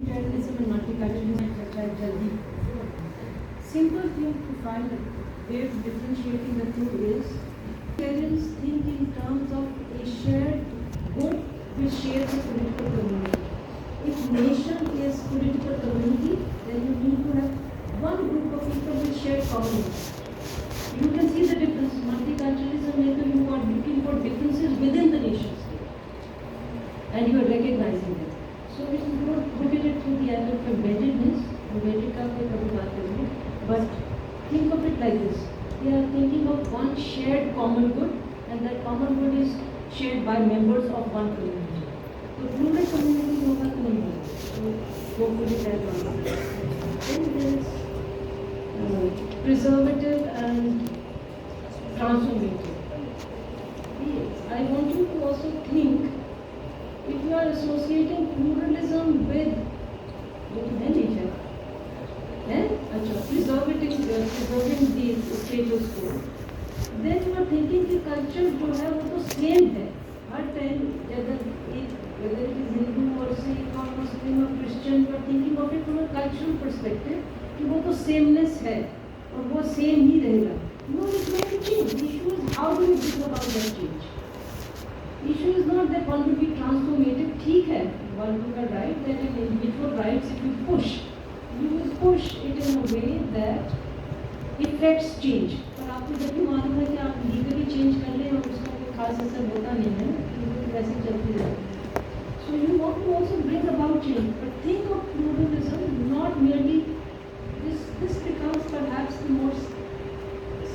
Journalism and multiculturalism चर्चा जल्दी. Simple thing to find a way of differentiating the two is parents think in terms of a shared good which shares a political community. If nation is political community, then you need to have one group of people with shared common goals. You can see the difference. Multiculturalism means you are looking for differences within the nation state, and you are recognizing them. So we don't look at it through the angle of embeddedness, embedded का पे कभी बात करेंगे, but think of it like this: we are thinking of one shared common good, and that common good is shared by members of one community. तो plural community होगा तो नहीं होगा. So hopefully that one. Then there is preservative and transformative. I want you to also think. If you are associating pluralism with nature, preserving the status quo, then you are thinking कि culture जो है वो तो same है हर time, whether it is Hindu or Sikh or Muslim or Christian, you are thinking of it from a cultural perspective कि वो तो sameness है और वो same ही रहेगा. No, it's going to change. The issue is how do you bring about that change. Issue is not that one will be transformative. ठीक है, one will be right that in individual rights, if you will push it in a way that affects change. पर आपको जब भी मालूम है कि आप legally change कर लें और उसका कोई खास असर होता नहीं है, तो वैसे चलती रहती है. So you want to also bring about change, but think of pluralism not merely this becomes perhaps the most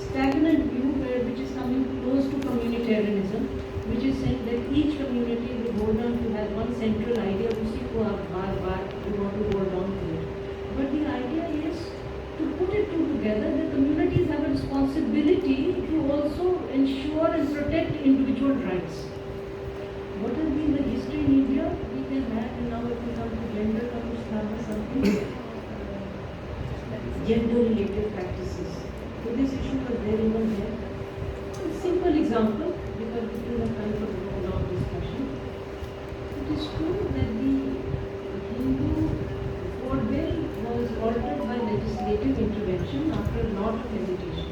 stagnant view which is coming close to communitarianism. Which is saying that each community will hold on to have one central idea, उसी को आप बार-बार you want to hold on to it. But the idea is to put it two together. The communities have a responsibility to also ensure and protect individual rights. What has been the history in India? We can have, and now if we come to gender, का कुछ था something gender-related practices. So this issue was there even there. A simple example. Because we do have time for a long discussion. It is true that the Hindu Code Bill was altered by legislative intervention after a lot of hesitation.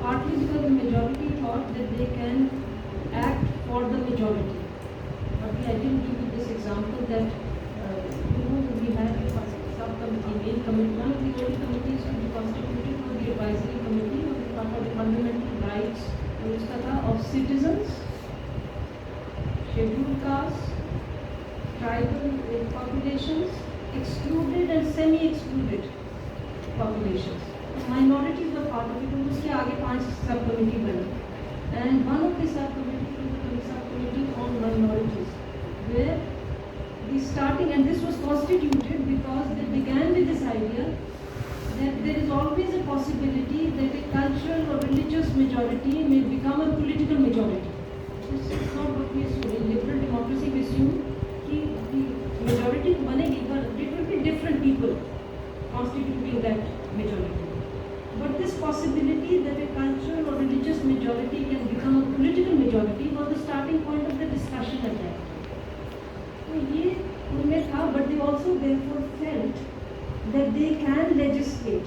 Partly because the majority thought that they can act for the majority. But I didn't give you this example that we had a subcommittee, main committee. One of the early committees to be constituted was the advisory committee on the fundamental rights of citizens, scheduled castes, tribal populations, excluded and semi-excluded populations. Minorities were part of it, and उसके आगे 5 subcommittee बने. And one of the subcommittee was the subcommittee on minorities, where the starting, and this was constituted because they began with this idea that there is always a possibility that a cultural or religious majority may become a political majority. This is not what we assume. In liberal democracy, we assume that the majority banegi, but it will be different people constituting that majority. But this possibility that a cultural or religious majority can become a political majority was the starting point of the discussion at that time. So ये उनमें था, but they also therefore felt that they can legislate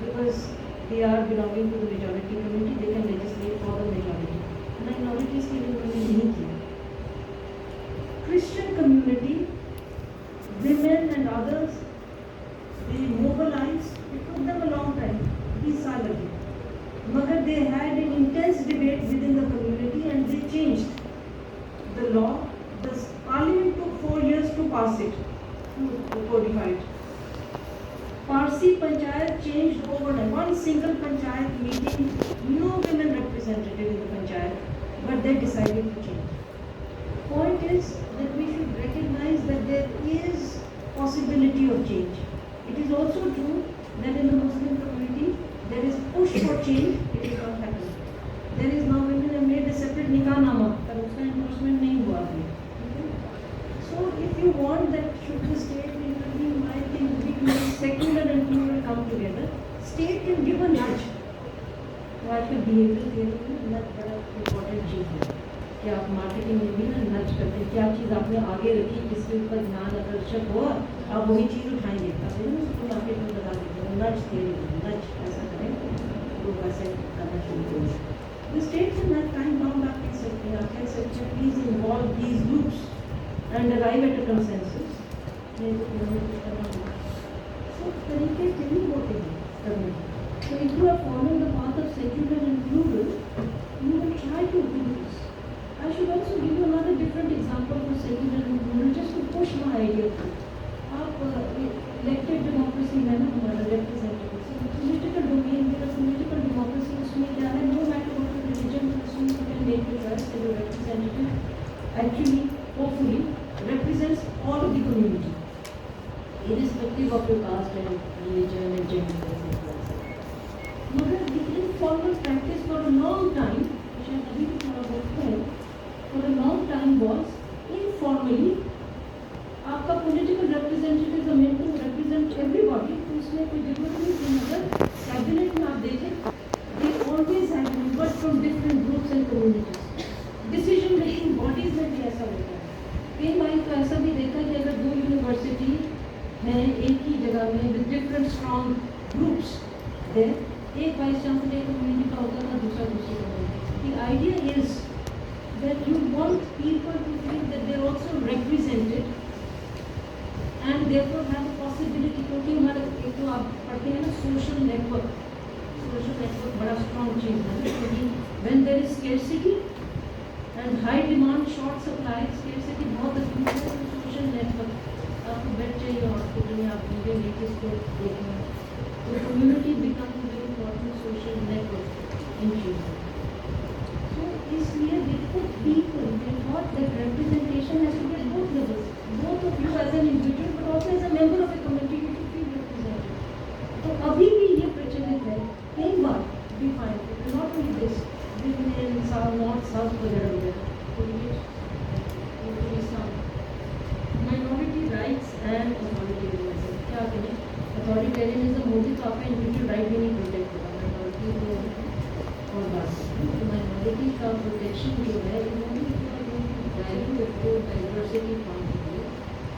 because they are belonging to the majority community. They can legislate for the majority. Minorities के लिए उन्होंने नहीं किया. Christian community, women and others, they mobilized. It took them a long time. 20 साल लगे. मगर they had an intense debate within the community and they changed the law. The parliament took 4 years to pass it, to codify it. Parsi Panchayat changed overnight. One single Panchayat meeting, no women representative in the Panchayat, but they decided to change. Point is that we should recognize that there is possibility of change. It is also true that in the Muslim community, there is push for change, it is not happening. There is now women have made a separate nikah-nama, but उसका enforcement नहीं हुआ अभी. So if you want that should the state intervene, I think we can secular and plural come together. State can give a nudge. तो आज के behavioral theory में बहुत बड़ा important चीज़ है. कि आप मार्केटिंग में भी ना नच करते हैं, क्या चीज़ आपने आगे रखी, किसके ऊपर ध्यान आकर्षक हुआ, आप वही चीज़ उठाएंगे, आप उसको मार्केट में बता देते हैं, नच थियरी, नच ऐसा करें लोग वैसे करना शुरू करें। The states in that time bound आप कह सकते हैं, आप कह सकते हैं please involve these groups and arrive at a consensus। ये तो उन्होंने कुछ करना होगा, सब तरीके नहीं होते हैं करने के। So if you are following the path of secular and plural, you will try to do this। I should also give you another different example for secular and plural just to push my idea through। आप elected democracy है ना हमारा representative, so political domain में political democracy उसमें क्या है, no matter what the religion, उसमें you can make the choice that your representative actually hopefully represents all of the community irrespective of your caste and religion and gender। मगर the informal practice for a long time, शायद अभी भी थोड़ा बहुत है, for a long time was informally आपका political representative is meant to represent everybody, तो उसमें कोई जरूरत नहीं थी। मगर कैबिनेट में आप देखें they always have members from different groups and communities। decision making bodies में भी ऐसा होता है। कई बार तो ऐसा भी देखा कि अगर दो यूनिवर्सिटी हैं एक ही जगह में with different strong groups there, एक वाइस चांसलर एक कम्युनिटी का होता था, दूसरा दूसरी community. The idea is that you want people to feel that they are also represented and therefore have a possibility, क्योंकि हमारे एक तो आप पढ़ते हैं ना सोशल नेटवर्क बड़ा स्ट्रॉन्ग चीज़ है, क्योंकि when there is scarcity and high demand short supply, scarcity बहुत acute है, तो सोशल नेटवर्क आपको बेड चाहिए हॉस्पिटल में, आप मुझे लेके इसको देखना, तो community becomes a very important social network in children। So इसलिए देखो people they thought that representation has to be at both levels, both of you as an individual but also as a member of a community you should feel represented। तो अभी भी ये प्रचलित है, कई बार we find it not only this, in south north south वगैरह तो ये minority rights and authoritarianism क्या करें, अथॉरिटेरियनिज्म होगी तो आपका इंडिविजुअल राइट भी नहीं प्रोटेक्ट होगा, माइनॉरिटी को और बात तो माइनॉरिटी का प्रोटेक्शन जो है डाइवर्सिटी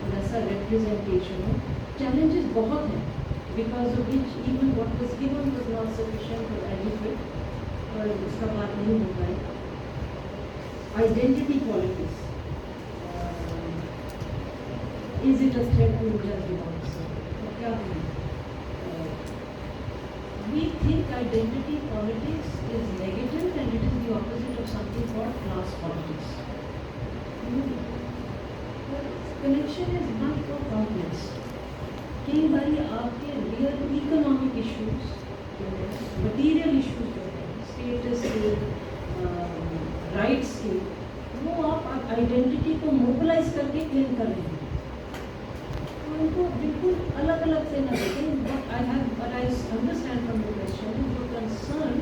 और ऐसा रिप्रेजेंटेशन हो। चैलेंजेस बहुत हैं because of which even what was given was not sufficient और एडिक्वेट और उसका बात नहीं हो पाई। Identity politics is it a threat to India democracy, क्या है? We think identity politics is negative and it is the opposite of something called class politics। Connection is much more complex। कई बार आपके रियल इकोनॉमिक इश्यूज जो है, material issues जो है, status के, rights के, वो आप आइडेंटिटी को मोबिलाइज करके क्लेम कर रहे हैं। उनको बिल्कुल अलग अलग से न देखें। But I understand from the question जो कंसर्न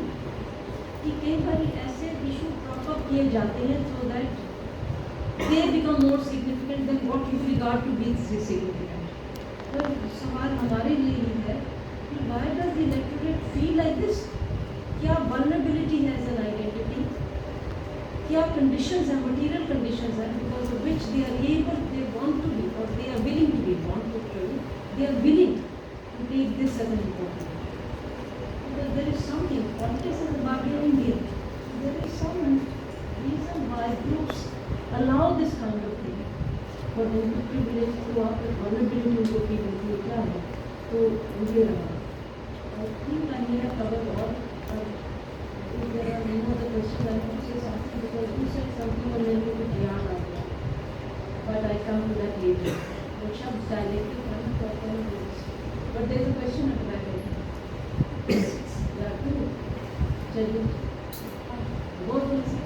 कि कई बार ऐसे इशू क्रॉप अप किए जाते हैं so that they become more significant than what you regard to be significant. तो सवाल हमारे लिए ही है कि why does the electorate feel like this? क्या वल्नरेबिलिटी है एज एन आइडेंटिटी? क्या कंडीशंस हैं, मटीरियल कंडीशंस हैं because of which they are able, they want to be और they are willing to be, want to be, they are willing to take this as an important. Because there is something, politics is a bargaining game. There is some reason why groups allow this kind of thing. For them to privilege to up the vulnerability उनको feel होती है क्या है, तो मुझे लगा I think I may have covered all। If there are no other questions, I want to say something because you said something और मेरे को कुछ याद आ गया, but I come to that later। वो शब्द dialectic है ना, कहते हैं but there is a question at the back end। Yeah, cool। चलिए बहुत बहुत से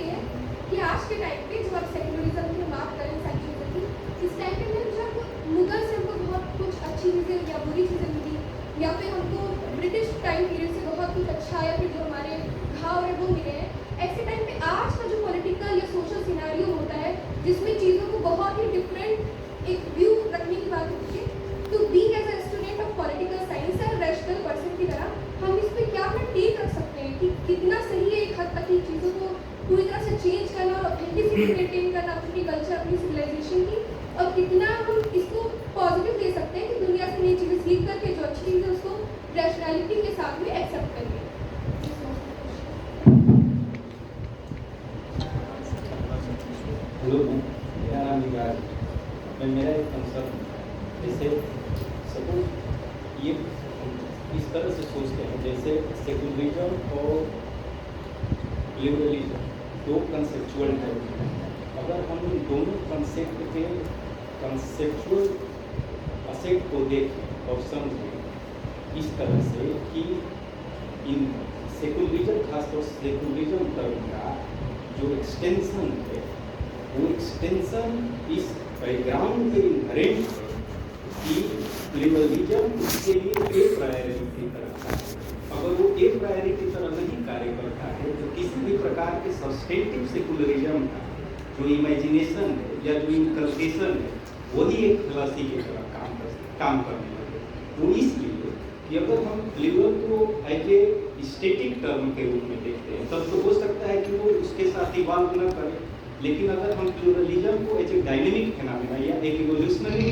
है कि आज के टाइम पे जब आप सेकुलरिज्म की बात करें सारी चीज़ों की, इस टाइम पे मैम जब मुगल से हमको बहुत कुछ अच्छी चीज़ें या बुरी चीज़ें मिली, या फिर हमको ब्रिटिश टाइम पीरियड से बहुत कुछ अच्छा या फिर जो हमारे घाव है वो मिले हैं, ऐसे टाइम पे आज का जो पॉलिटिकल या सोशल सिनेरियो होता है जिसमें चीज़ों को बहुत ही डिफरेंट एक व्यू रखने की बात होती है, तो be as a student of political science and rational person की तरह हम इस पर क्या अपना टेक रख सकते हैं कि कितना सही है एक हद तक की चीज़ों को पूरी तरह से चेंज करना और ऑथेंटिसिटी मेंटेन करना अपनी कल्चर अपनी सिविलाइजेशन की, और कितना हम इसको पॉजिटिव दे सकते हैं कि दुनिया से नई चीज़ें सीख करके जो अच्छी चीज़ है उसको रैशनैलिटी के साथ में एक्सेप्ट करिए। हेलो, मेरा नाम निगार। मेरा एक कंसर्न, जैसे सपोज ये इस तरह से सोचते हैं जैसे सेकुलरिज्म और लिबरलिज्म दो कंसेप्चुअल टर्म हैं। अगर हम इन दोनों कंसेप्ट के कंसेप्चुअल एस्पेक्ट को देखें और समझें इस तरह से कि इन सेकुलरिज्म, खासतौर से सेकुलरिज्म टर्म का जो एक्सटेंशन है वो एक्सटेंशन इस बैकग्राउंड पे इनहेरेंट है कि लिबरलिज्म उसके लिए एक प्रायोरिटी की तरह है। अगर वो एक प्रायोरिटी की तरह नहीं कार्य करता है तो किसी भी प्रकार के सब्सटेंटिव सेकुलरिज्म का जो इमेजिनेशन है या जो इनकल्केशन है वही एक फिलॉसफी की तरह काम करने लगे। तो इसलिए कि अगर हम लिबरल को एज ए स्टैटिक टर्म के रूप में देखते हैं तब तो हो सकता है कि वो उसके साथ इवॉल्व न करे, लेकिन अगर हम प्लूरलिज्म को एज ए डायनेमिक फिनोमेना या एक इवोल्यूशनरी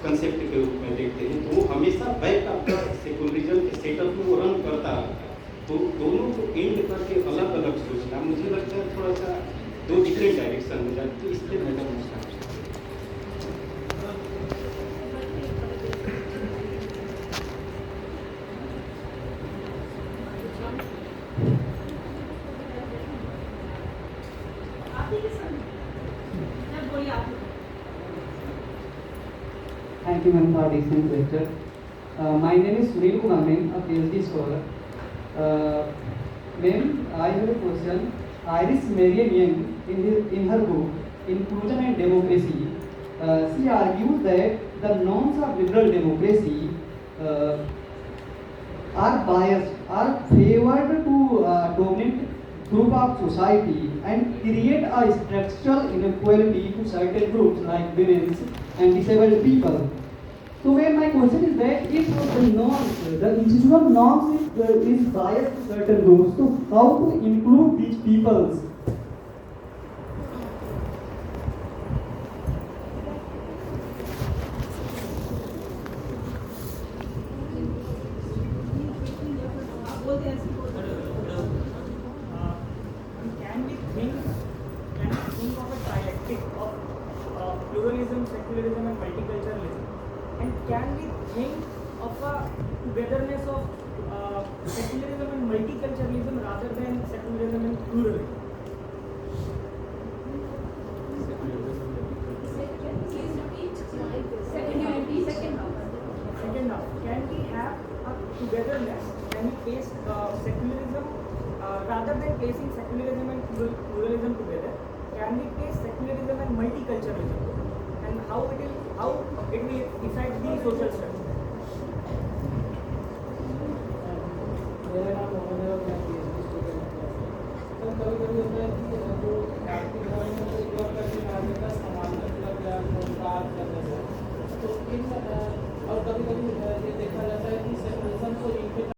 कंसेप्ट के रूप में देखते हैं तो वो हमेशा बैक आफ्टर सेकुलरिज्म के सेटअप में वो रन करता रहता है। तो दोनों को एंड करके अलग अलग सोचना मुझे लगता है थोड़ा सा दो डिफरेंट डायरेक्शन में जाती है, इसलिए मैं समझता हूँ। Thank you, ma'am, for this lecture. My name is Sunil Kumar, ma'am, a PhD scholar. Ma'am, I have a question. Iris Marian Young, in her book Inclusion and Democracy, she argues that the norms of liberal democracy are biased, are favored to dominant group of society and create a structural inequality to certain groups like women and disabled people. So where my question is that if the norms, the institutional norms is biased to certain groups, so how to include these peoples? Can we think of a dialectic of pluralism, secularism, and multiculturalism? And can we think of a togetherness of secularism and multiculturalism rather than secularism and pluralism? Second half. Can we have a togetherness? Can we place secularism rather than placing secularism and pluralism together? Can we place secularism and multiculturalism? And how it will affect the social structure? मेरा नाम मोहम्मद है और मैं PhD student हूँ। Sir कभी कभी होता है कि जो